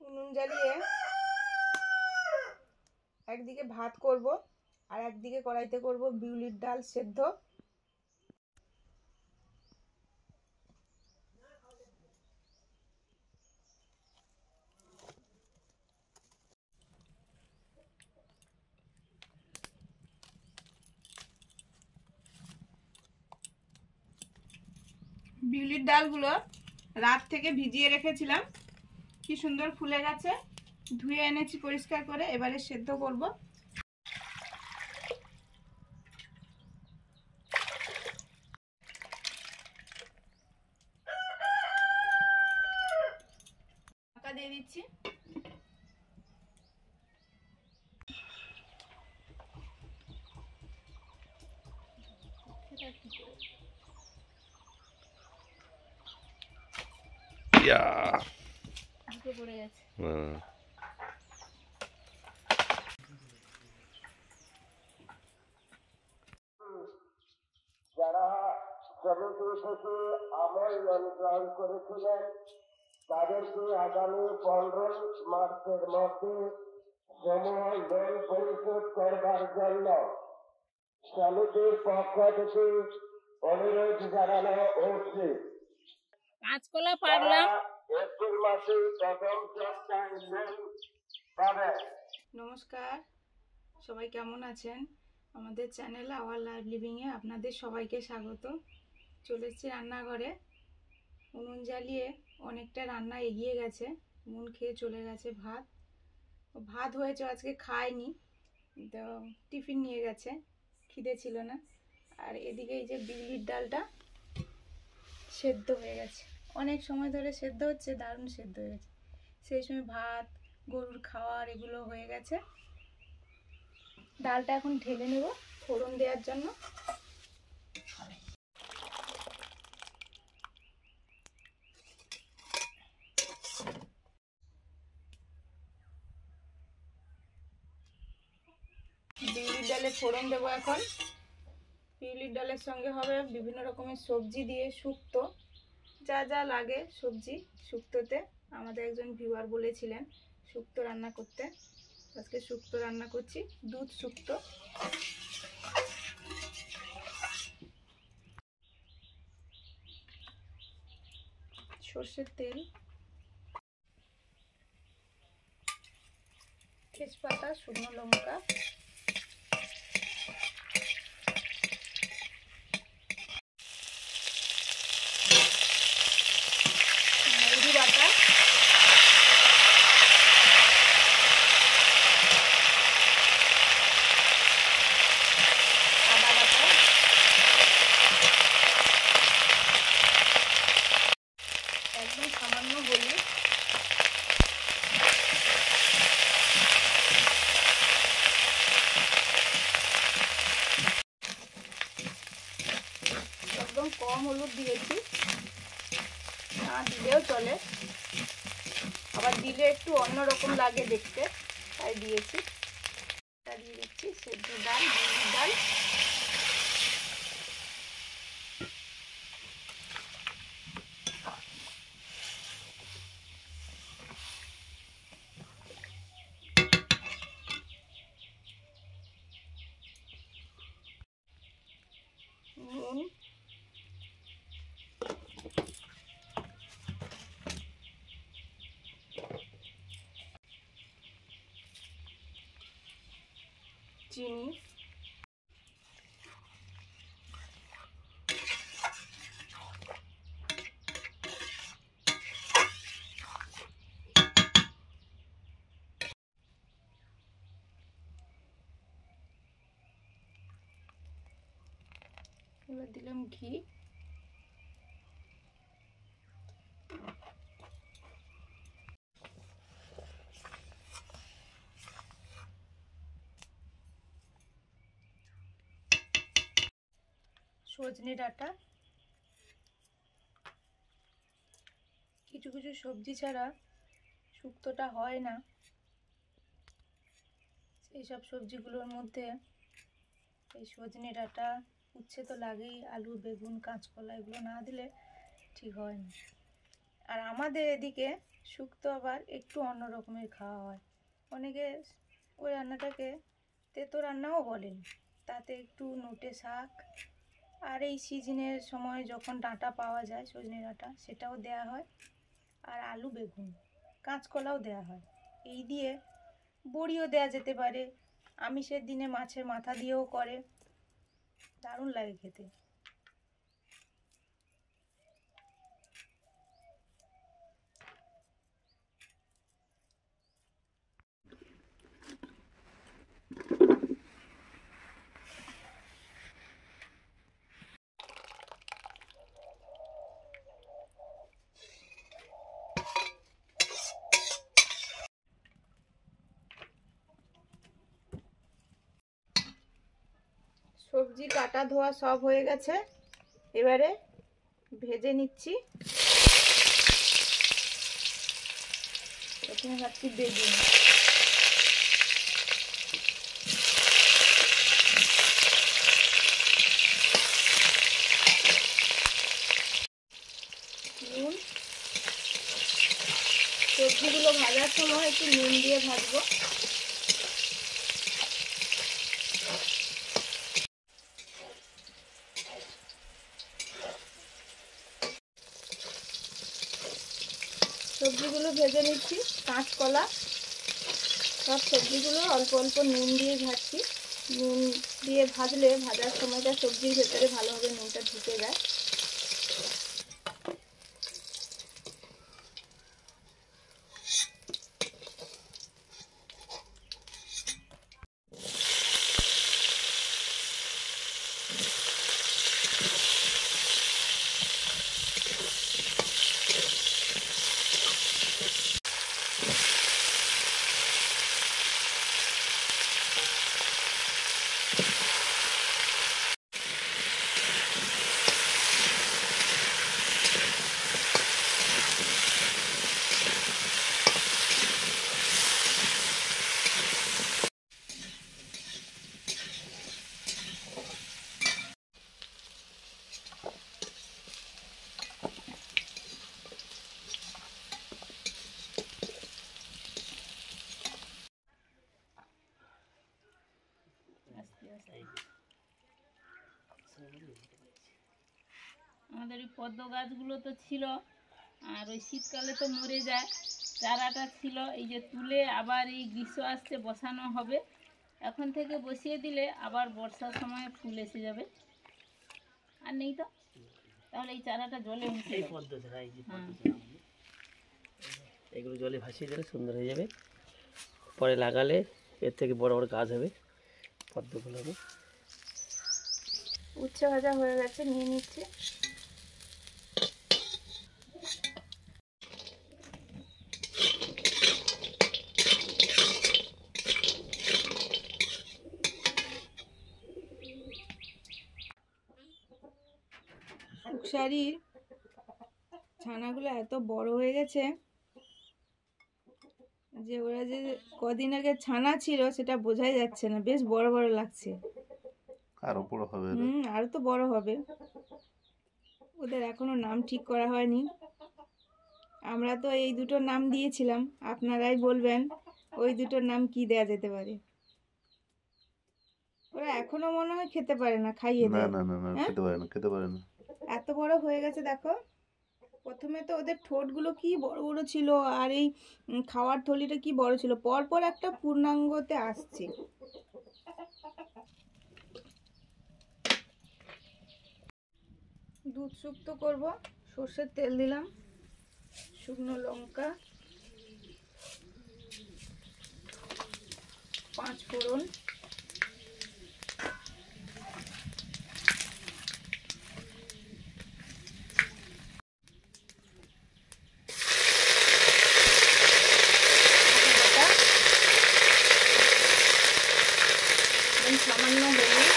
উনুন জ্বালিয়ে একদিকে ভাত করব আর একদিকে কড়াইতে করব বিউলির ডাল সেদ্ধ। বিউলির ডালগুলো রাত থেকে ভিজিয়ে রেখেছিলাম, কি সুন্দর ফুলে গেছে। ধুয়ে এনেছি পরিষ্কার করে, এবারে সেদ্ধ করব। ঢাকা দিয়ে দিচ্ছি। পড়ে গেছে। যারা সমিতি থেকে আমল গ্রহণ করেছিলেন তাদেরকে আগামী 15 মার্চের মধ্যে সমূহ লোন পরিশোধ করবার জন্য সমিতির পক্ষ থেকে অনুরোধ জানানো হচ্ছে। কাঁচকলা পারলাম। এপ্রিল মাসে প্রথম সপ্তাহে লোন পাবে। নমস্কার, সবাই কেমন আছেন? আমাদের চ্যানেল আওয়ার লাইফ লিভিংয়ে আপনাদের সবাইকে স্বাগত। চলে এসেছি রান্নাঘরে। উনুন জ্বালিয়ে অনেকটা রান্না এগিয়ে গেছে। মন খেয়ে চলে গেছে ভাত। ভাত হয়েছে, আজকে খায়নি, তো টিফিন নিয়ে গেছে, খিদে ছিল না। আর এদিকে এই যে বিউলির ডালটা সেদ্ধ হয়ে গেছে, অনেক সময় ধরে সেদ্ধ হচ্ছে, দারুণ সেদ্ধ হয়ে গেছে। সেই সময় ভাত, গরুর খাওয়ার এগুলো হয়ে গেছে। ডালটা এখন ঢেলে নেব ফোড়ন দেওয়ার জন্য। বিউলির ডালে ফোড়ন দেবো এখন। বিউলির ডালের সঙ্গে হবে বিভিন্ন রকমের সবজি দিয়ে শুক্তো, যা যা লাগে সবজি শুক্তোতে। আমাদের একজন ভিউয়ার বলেছিলেন শুক্তো রান্না করতে, আজকে শুক্তো রান্না করছি, দুধ শুক্তো। সর্ষের তেল, তেজপাতা, শুকনো লঙ্কা, মৌরি বাটা, আদা বাটা, একদম সামান্য হলুদ, একদম কম হলুদ দিয়েছি, না দিলেও চলে, আবার দিলে একটু অন্যরকম লাগে দেখতে, তাই দিয়েছি। দিয়ে দিচ্ছি সেদ্ধ ডাল, বিউলির ডাল। নুন, চিনি, এবার দিলাম ঘি, সজনে ডাঁটা। কিছু কিছু সবজি ছাড়া শুক্তোটা হয় না, সেই সব সবজিগুলোর মধ্যে এই সজনে ডাঁটা, উচ্ছে তো লাগেই, আলু, বেগুন, কাঁচকলা এগুলো না দিলে ঠিক হয় না। আর আমাদের এদিকে শুক্তো আবার একটু অন্য রকমের খাওয়া হয়। অনেকে ওই রান্নাটাকে তেতো রান্নাও বলেন। তাতে একটু নোটে শাক আর এই সিজনের সময় যখন ডাঁটা পাওয়া যায় সজনে ডাঁটা, সেটাও দেয়া হয়। আর আলু বেগুন কাঁচকলাও দেয়া হয়। এই দিয়ে বড়িও দেয়া যেতে পারে। আমিষের দিনে মাছের মাথা দিয়েও করে, দারুণ লাগে খেতে। সবজি কাটা ধোয়া সব হয়ে গেছে, এবারে ভেজে নিচ্ছি। প্রথমে ভাবছি বেগুন, নুন, সবজিগুলো ভাজার সময় একটু নুন দিয়ে ভাজবো। সবজিগুলো ভেজে নিচ্ছি। কাঁচকলা সব সবজিগুলো অল্প অল্প নুন দিয়ে ভাজছি। নুন দিয়ে ভাজলে ভাজার সময়টা সবজির ভেতরে ভালোভাবে নুনটা ঢুকে যায়। আমাদের ওই পদ্ম গাছগুলো তো ছিল, আর ওই শীতকালে তো মরে যায়। চারাটা ছিল, এই যে তুলে আবার এই গ্রীষ্ম আসছে বসানো হবে। এখন থেকে বসিয়ে দিলে আবার বর্ষার সময় ফুল এসে যাবে। আর নেই তো, তাহলে এই চারাটা জলে মিশে এই যাবে। পদ্ম ছাড়া এই যে হ্যাঁ। পদ্ম ছাড়া আমাদের। এগুলো জলে ভাসিয়ে দিলে সুন্দর হয়ে যাবে। পরে লাগালে এর থেকে বড় বড় গাছ হবে পদ্মগুলো। উচ্ছে ভাজা হয়ে গেছে, নিয়ে নিচ্ছি। শাড়ির ছানাগুলো এত বড় হয়ে গেছে যে ওরা যে কদিন আগে ছানা ছিল সেটা বোঝাই যাচ্ছে না, বেশ বড় বড় লাগছে। আরো বড় হবে রে। আরো তো বড় হবে। ওদের এখনো নাম ঠিক করা হয়নি। আমরা তো এই দুটোর নাম দিয়েছিলাম, আপনারাই বলবেন ওই দুটোর নাম কি দেয়া যেতে পারে। ওরা এখনো মনে হয় খেতে পারে না, খাইয়ে না দেয়। না না না, হ্যাঁ? খেতে পারে না, খেতে পারে না। এত বড় হয়ে গেছে দেখো। প্রথমে তো ওদের ঠোঁটগুলো কি বড় বড় ছিল, আর এই খাওয়ার থলিটা কি বড় ছিল, পরপর একটা পূর্ণাঙ্গতে আসছে। দুধ শুক্তো করব। সর্ষের তেল দিলাম, শুকনো লঙ্কা, 5 ফোড়ন, সামান্য হলুদ,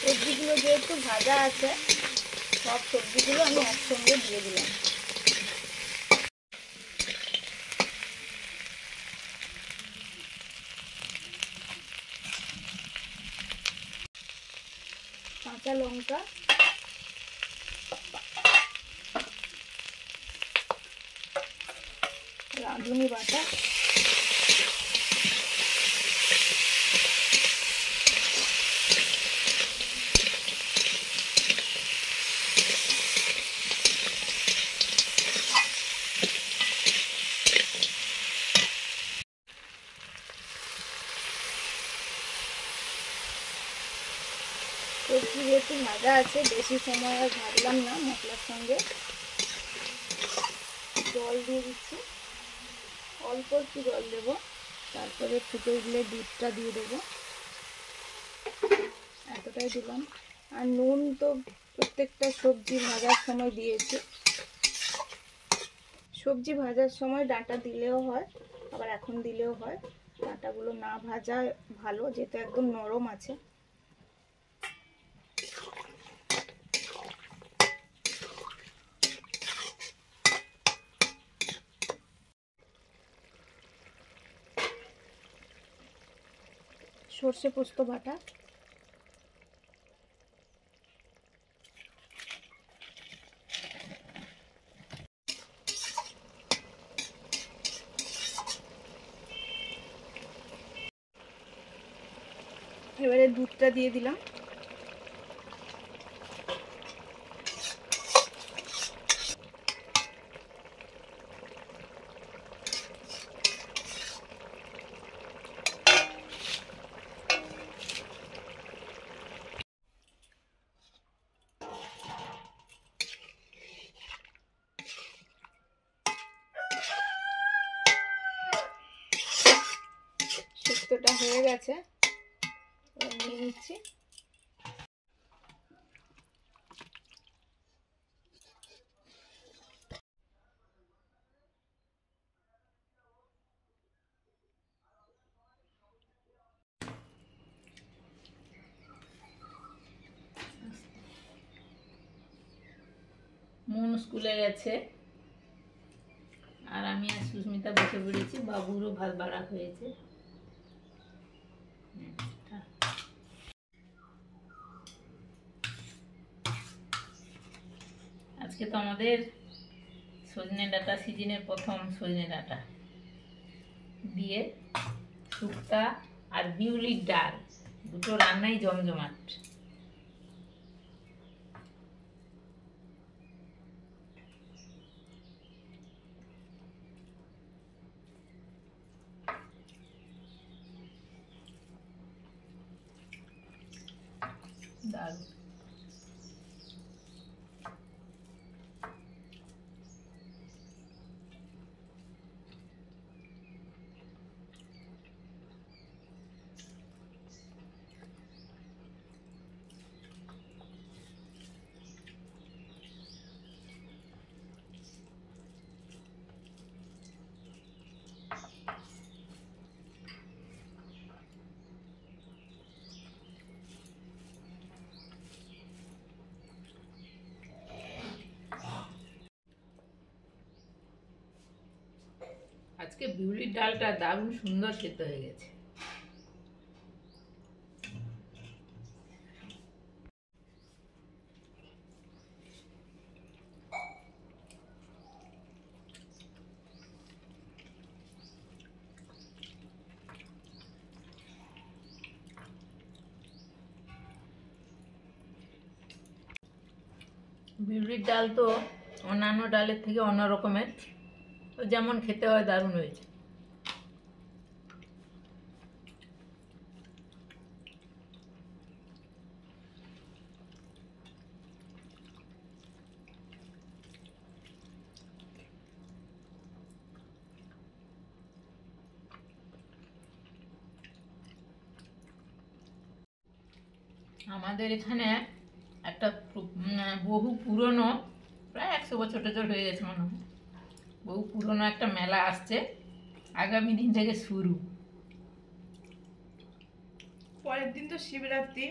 সবজিগুলো যেহেতু ভাজা আছে, সব সবজিগুলো আমি একসঙ্গে দিয়ে দিলাম। কাঁচা লঙ্কা, রাঁধুনি বাটা, সবজি যেহেতু ভাজা আছে বেশি সময় আর ভাজলাম না, মশলার সঙ্গে জল দিয়ে দিচ্ছি, অল্প একটু জল দেবো, তারপরে ফুটে উঠলে দুধটা দিয়ে দেবো, এতটাই দিলাম। আর নুন তো প্রত্যেকটা সবজি ভাজার সময় দিয়েছি, সবজি ভাজার সময় ডাঁটা দিলেও হয়, আবার এখন দিলেও হয়। ডাঁটাগুলো না ভাজা ভালো, যেহেতু একদম নরম আছে। সর্ষে পোস্ত বাটা, এবারে দুধটা দিয়ে দিলাম, শুক্তোটা হয়ে গেছে, নিয়ে নিচ্ছি। মন স্কুলে গেছে আর আমি আর সুস্মিতা বসে পড়েছি, বাবুরও ভাত বাড়া হয়েছে। আজকে তো আমাদের সজনে ডাঁটা সিজনের প্রথম সজনে ডাঁটা দিয়ে শুক্তা আর বিউলির ডাল, দুটো রান্নাই জমজমাট। দারুণ। আজকে বিউলির ডালটা দারুণ সুন্দর সেদ্ধ হয়ে গেছে। বিউলির ডাল তো অন্যান্য ডালের থেকে অন্য রকমের, যেমন খেতে হয় দারুণ হয়েছে। আমাদের এখানে একটা বহু পুরনো, প্রায় 100 বছর টছর হয়ে গেছে মনে হয়, বহু পুরনো একটা মেলা আসছে, আগামী দিন থেকে শুরু। পরের দিন তো শিবরাত্রি,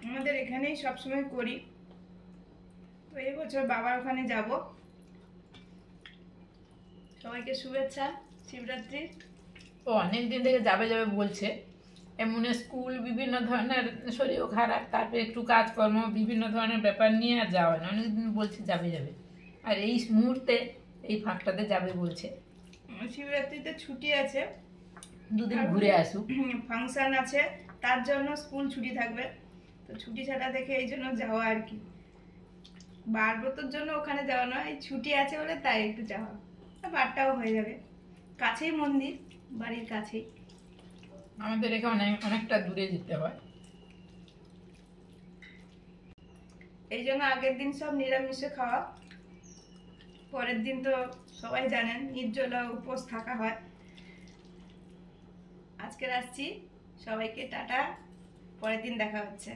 আমাদের এখানেই সবসময় করি, তো এই বছর বাবার ওখানে যাব। সবাইকে শুভেচ্ছা শিবরাত্রির। ও অনেক দিন থেকে যাবে যাবে বলছে, এমন স্কুল বিভিন্ন ধরনের শরীর খারাপ, তারপরে একটু কাজকর্ম বিভিন্ন ধরনের ব্যাপার নিয়ে আর যাওয়া হয় না। অনেকদিন বলছে যাবে যাবে, আর এই মুহূর্তে এই ফাঁকটাতে যাবে বলছে। শিবরাত্রিতে ছুটি আছে, দুদিন ঘুরে আসুক। ফাংশন আছে, তার জন্য স্কুল ছুটি থাকবে, তো ছুটি ছাড়া দেখে এই জন্য যাওয়া আর কি। বারবতর জন্য ওখানে যাওয়া নয়, এই ছুটি আছে বলে তাই একটু যাওয়া, বারটাও হয়ে যাবে। কাছেই মন্দির, বাড়ির কাছেই। আমাদের এখানে অনেকটা দূরে যেতে হয়। এই জন্য আগের দিন সব নিরামিষে খাওয়া, পরের দিন তো সবাই জানেন নির্জলা উপোস থাকা হয়। আজকে আসছি, সবাইকে টাটা, পরের দিন দেখা হচ্ছে।